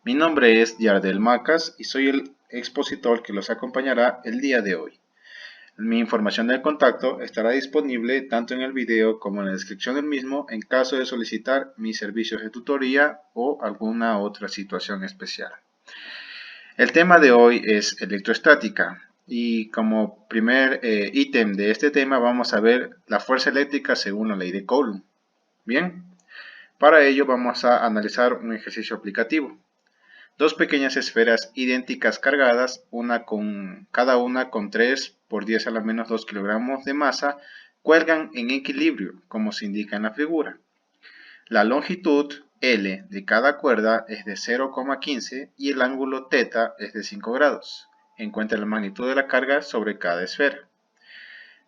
Mi nombre es Yardel Macas y soy el expositor que los acompañará el día de hoy. Mi información de contacto estará disponible tanto en el video como en la descripción del mismo en caso de solicitar mis servicios de tutoría o alguna otra situación especial. El tema de hoy es electrostática y como primer ítem de este tema vamos a ver la fuerza eléctrica según la ley de Coulomb. Bien, para ello vamos a analizar un ejercicio aplicativo. Dos pequeñas esferas idénticas cargadas, cada una con 3 por 10 a la menos 2 kilogramos de masa, cuelgan en equilibrio, como se indica en la figura. La longitud L de cada cuerda es de 0,15 y el ángulo θ es de 5 grados. Encuentra la magnitud de la carga sobre cada esfera.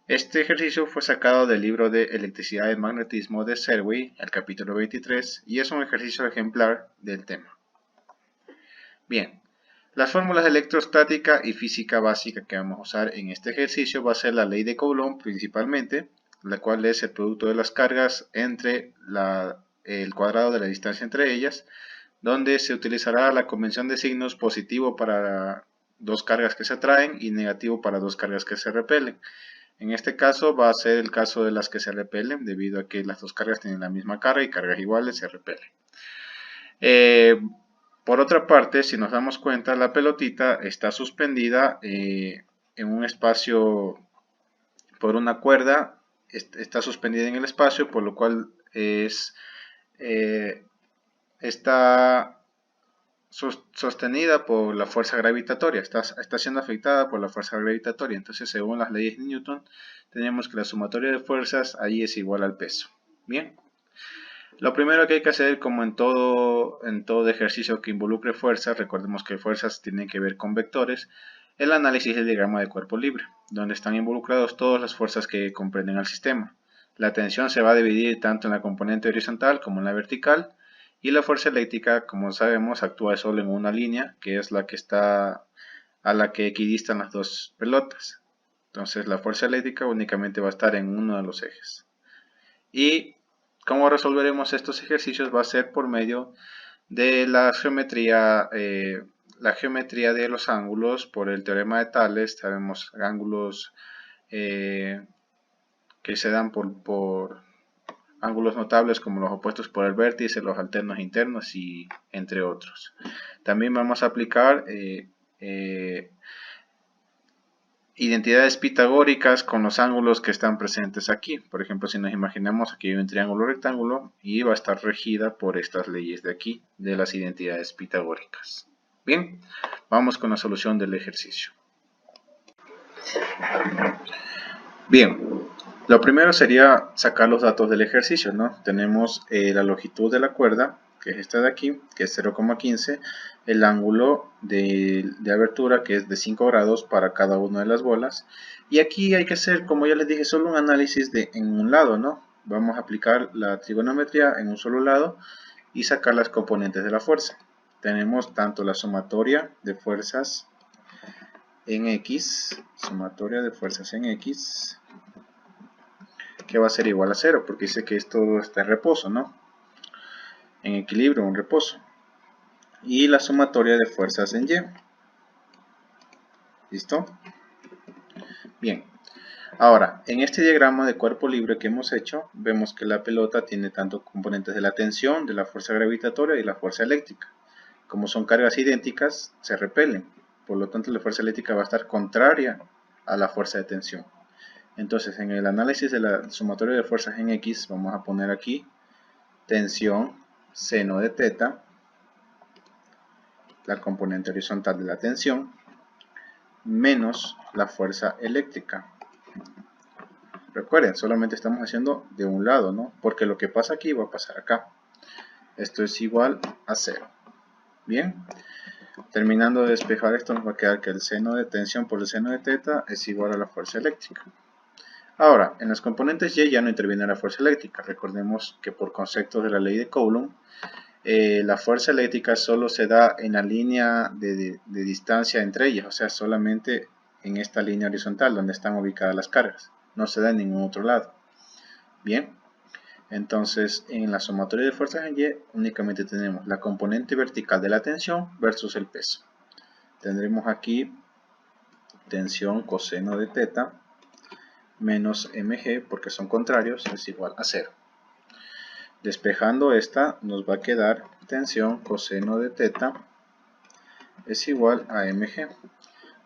Este ejercicio fue sacado del libro de Electricidad y Magnetismo de Serwi, el capítulo 23, y es un ejercicio ejemplar del tema. Bien, las fórmulas de electrostática y física básica que vamos a usar en este ejercicio va a ser la ley de Coulomb principalmente, la cual es el producto de las cargas entre el cuadrado de la distancia entre ellas, donde se utilizará la convención de signos positivo para dos cargas que se atraen y negativo para dos cargas que se repelen. En este caso va a ser el caso de las que se repelen, debido a que las dos cargas tienen la misma carga y cargas iguales se repelen. Por otra parte, si nos damos cuenta, la pelotita está suspendida en un espacio por una cuerda, está suspendida en el espacio, por lo cual está sostenida por la fuerza gravitatoria, está siendo afectada por la fuerza gravitatoria. Entonces, según las leyes de Newton, tenemos que la sumatoria de fuerzas ahí es igual al peso. Bien. Lo primero que hay que hacer, como en todo ejercicio que involucre fuerzas, recordemos que fuerzas tienen que ver con vectores, el análisis del diagrama de cuerpo libre, donde están involucrados todas las fuerzas que comprenden al sistema. La tensión se va a dividir tanto en la componente horizontal como en la vertical, y la fuerza eléctrica, como sabemos, actúa solo en una línea, que es la que está a la que equidistan las dos pelotas. Entonces la fuerza eléctrica únicamente va a estar en uno de los ejes. Y cómo resolveremos estos ejercicios va a ser por medio de la geometría de los ángulos por el teorema de Tales. Sabemos ángulos que se dan por ángulos notables como los opuestos por el vértice, los alternos internos y entre otros. También vamos a aplicar identidades pitagóricas con los ángulos que están presentes aquí. Por ejemplo, si nos imaginamos aquí hay un triángulo rectángulo y va a estar regida por estas leyes de aquí, de las identidades pitagóricas. Bien, vamos con la solución del ejercicio. Bien, lo primero sería sacar los datos del ejercicio, ¿no? Tenemos la longitud de la cuerda, que es esta de aquí, que es 0,15, el ángulo de abertura, que es de 5 grados para cada una de las bolas. Y aquí hay que hacer, como ya les dije, solo un análisis en un lado, ¿no? Vamos a aplicar la trigonometría en un solo lado y sacar las componentes de la fuerza. Tenemos tanto la sumatoria de fuerzas en X, que va a ser igual a 0, porque dice que esto está en reposo, ¿no? En equilibrio, en reposo. Y la sumatoria de fuerzas en Y. ¿Listo? Bien. Ahora, en este diagrama de cuerpo libre que hemos hecho, vemos que la pelota tiene tanto componentes de la tensión, de la fuerza gravitatoria y la fuerza eléctrica. Como son cargas idénticas, se repelen. Por lo tanto, la fuerza eléctrica va a estar contraria a la fuerza de tensión. Entonces, en el análisis de la sumatoria de fuerzas en X, vamos a poner aquí tensión seno de θ, la componente horizontal de la tensión, menos la fuerza eléctrica. Recuerden, solamente estamos haciendo de un lado, ¿no? Porque lo que pasa aquí va a pasar acá. Esto es igual a 0. Bien, terminando de despejar esto, nos va a quedar que el seno de tensión por el seno de θ es igual a la fuerza eléctrica. Ahora, en los componentes Y ya no interviene la fuerza eléctrica. Recordemos que por conceptos de la ley de Coulomb, la fuerza eléctrica solo se da en la línea de distancia entre ellas, o sea, solamente en esta línea horizontal donde están ubicadas las cargas. No se da en ningún otro lado. Bien, Entonces, en la sumatoria de fuerzas en Y únicamente tenemos la componente vertical de la tensión versus el peso. Tendremos aquí tensión coseno de teta menos mg, porque son contrarios, es igual a 0. Despejando esta, nos va a quedar tensión coseno de teta es igual a mg.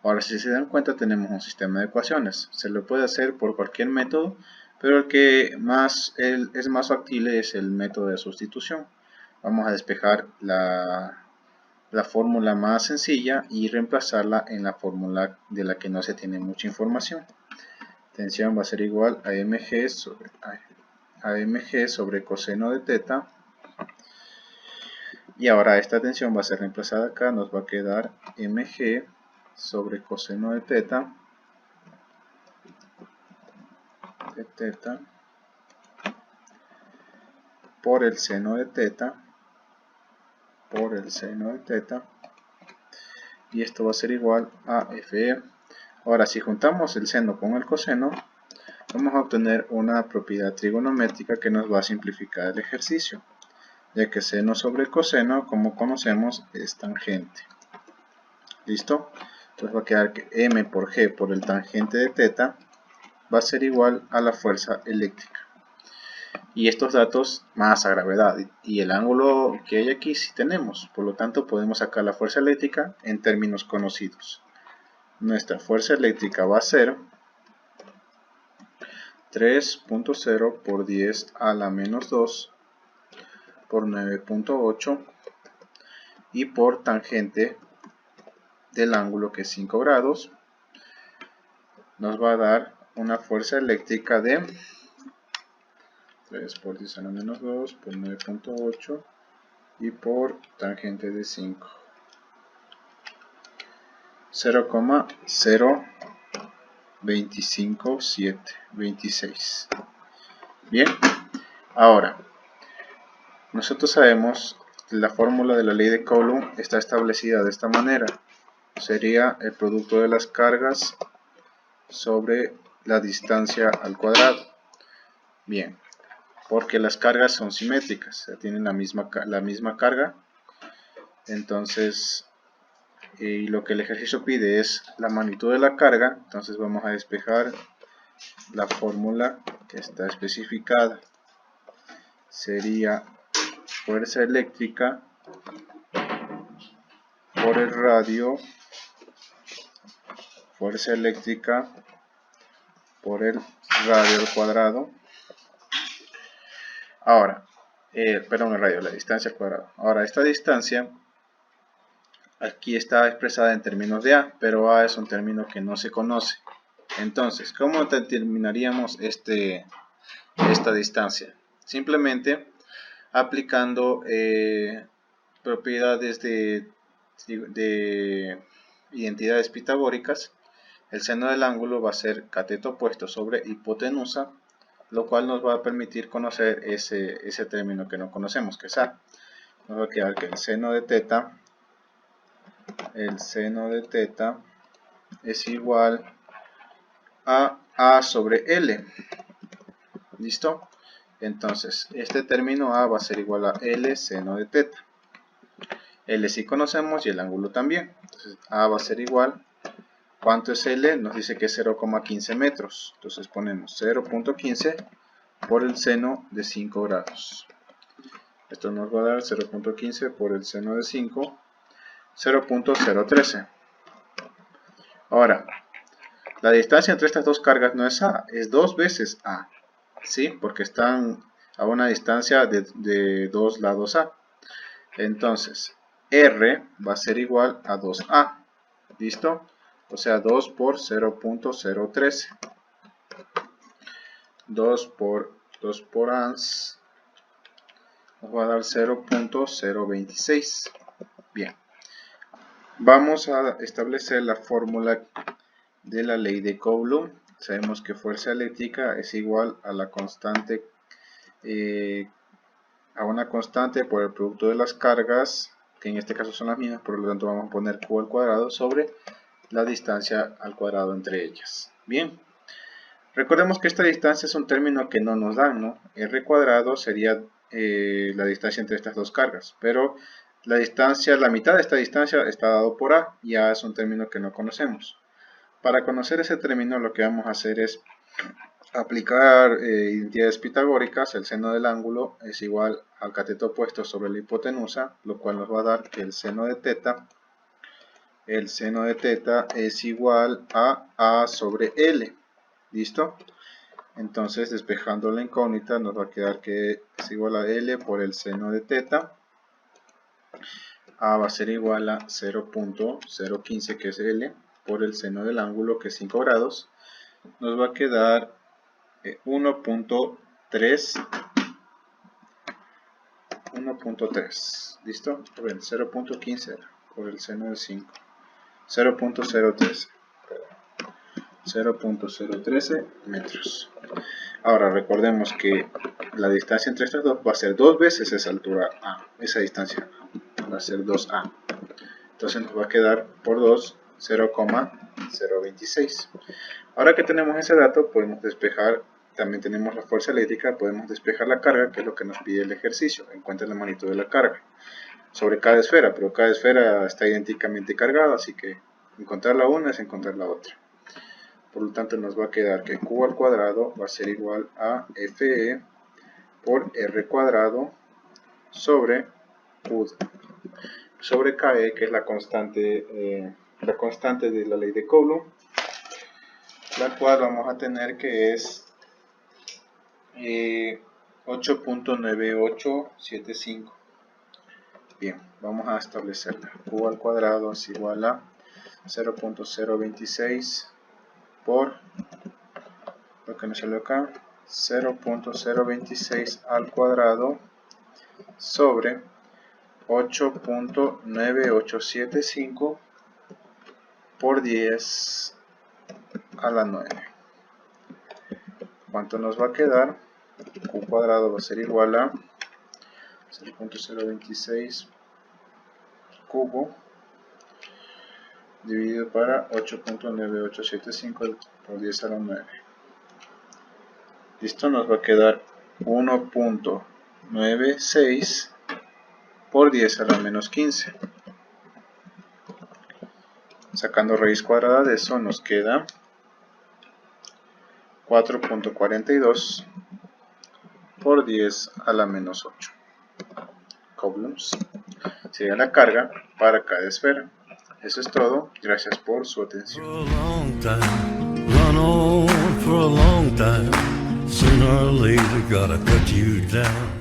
Ahora, si se dan cuenta, tenemos un sistema de ecuaciones. Se lo puede hacer por cualquier método, pero el que es más factible es el método de sustitución. Vamos a despejar la fórmula más sencilla y reemplazarla en la fórmula de la que no se tiene mucha información. Tensión va a ser igual a mg sobre coseno de teta. Y ahora esta tensión va a ser reemplazada acá, nos va a quedar mg sobre coseno de teta por el seno de teta y esto va a ser igual a fe. Ahora, si juntamos el seno con el coseno, vamos a obtener una propiedad trigonométrica que nos va a simplificar el ejercicio, ya que seno sobre coseno, como conocemos, es tangente. ¿Listo? Entonces va a quedar que m por g por el tangente de teta va a ser igual a la fuerza eléctrica. Y estos datos más a gravedad. Y el ángulo que hay aquí sí tenemos. Por lo tanto, podemos sacar la fuerza eléctrica en términos conocidos. Nuestra fuerza eléctrica va a ser 3.0 por 10 a la menos 2 por 9.8 y por tangente del ángulo, que es 5 grados, nos va a dar una fuerza eléctrica de 3 por 10 a la menos 2 por 9.8 y por tangente de 5. 0,025726. Bien, ahora nosotros sabemos que la fórmula de la ley de Coulomb está establecida de esta manera. Sería el producto de las cargas sobre la distancia al cuadrado. Bien, porque las cargas son simétricas, o sea, tienen la misma carga. Entonces, y lo que el ejercicio pide es la magnitud de la carga. Entonces vamos a despejar la fórmula que está especificada. Sería fuerza eléctrica por el radio, fuerza eléctrica por el radio al cuadrado. Ahora, perdón, el radio, la distancia al cuadrado. Ahora, esta distancia aquí está expresada en términos de A, pero A es un término que no se conoce. Entonces, ¿cómo determinaríamos esta distancia? Simplemente aplicando propiedades de identidades pitagóricas. El seno del ángulo va a ser cateto opuesto sobre hipotenusa, lo cual nos va a permitir conocer ese término que no conocemos, que es A. Nos va a quedar que el seno de teta es igual a A sobre L. ¿Listo? Entonces, este término A va a ser igual a L seno de teta. L sí conocemos y el ángulo también. Entonces, A va a ser igual. ¿Cuánto es L? Nos dice que es 0,15 metros. Entonces ponemos 0.15 por el seno de 5 grados. Esto nos va a dar 0.15 por el seno de 5, 0.013. Ahora, la distancia entre estas dos cargas no es A, es 2 veces A. ¿Sí? Porque están a una distancia de 2 lados A. Entonces, R va a ser igual a 2A. ¿Listo? O sea, 2 por 0.013. 2 por ans nos va a dar 0.026. Bien. Vamos a establecer la fórmula de la ley de Coulomb. Sabemos que fuerza eléctrica es igual a la constante, a una constante por el producto de las cargas, que en este caso son las mismas, por lo tanto vamos a poner Q al cuadrado sobre la distancia al cuadrado entre ellas. Bien, Recordemos que esta distancia es un término que no nos dan, ¿no? R cuadrado sería la distancia entre estas dos cargas, pero la distancia, la mitad de esta distancia está dado por A, y A es un término que no conocemos. Para conocer ese término lo que vamos a hacer es aplicar identidades pitagóricas. El seno del ángulo es igual al cateto opuesto sobre la hipotenusa, lo cual nos va a dar que el seno de teta es igual a A sobre L. ¿Listo? Entonces, despejando la incógnita, nos va a quedar que es igual a L por el seno de teta. A va a ser igual a 0.015, que es L, por el seno del ángulo, que es 5 grados. Nos va a quedar 1.3. ¿Listo? Bien, 0.15 por el seno de 5. 0.013 metros. Ahora recordemos que la distancia entre estas dos va a ser 2 veces esa altura A. Esa distancia va a ser 2A. Entonces nos va a quedar por 2 0,026. Ahora que tenemos ese dato, podemos despejar. También tenemos la fuerza eléctrica, podemos despejar la carga, que es lo que nos pide el ejercicio. Encuentra la magnitud de la carga sobre cada esfera, pero cada esfera está idénticamente cargada, así que encontrar la una es encontrar la otra. Por lo tanto, nos va a quedar que Q al cuadrado va a ser igual a FE por R cuadrado sobre Q sobre KE, que es la constante de la ley de Coulomb, la cual vamos a tener que es 8.9875. Bien, vamos a establecerla. Q al cuadrado es igual a 0.026 por lo que nos salió acá, 0.026 al cuadrado sobre 8.9875 por 10 a la 9. ¿Cuánto nos va a quedar? Q cuadrado va a ser igual a 0.026 cubo dividido para 8.9875 por 10 a la 9. Listo, nos va a quedar 1.96 por 10 a la menos 15. Sacando raíz cuadrada de eso nos queda 4.42 por 10 a la menos 8 coulombs. Sería la carga para cada esfera. Eso es todo. Gracias por su atención. Sooner or later, gotta cut you down.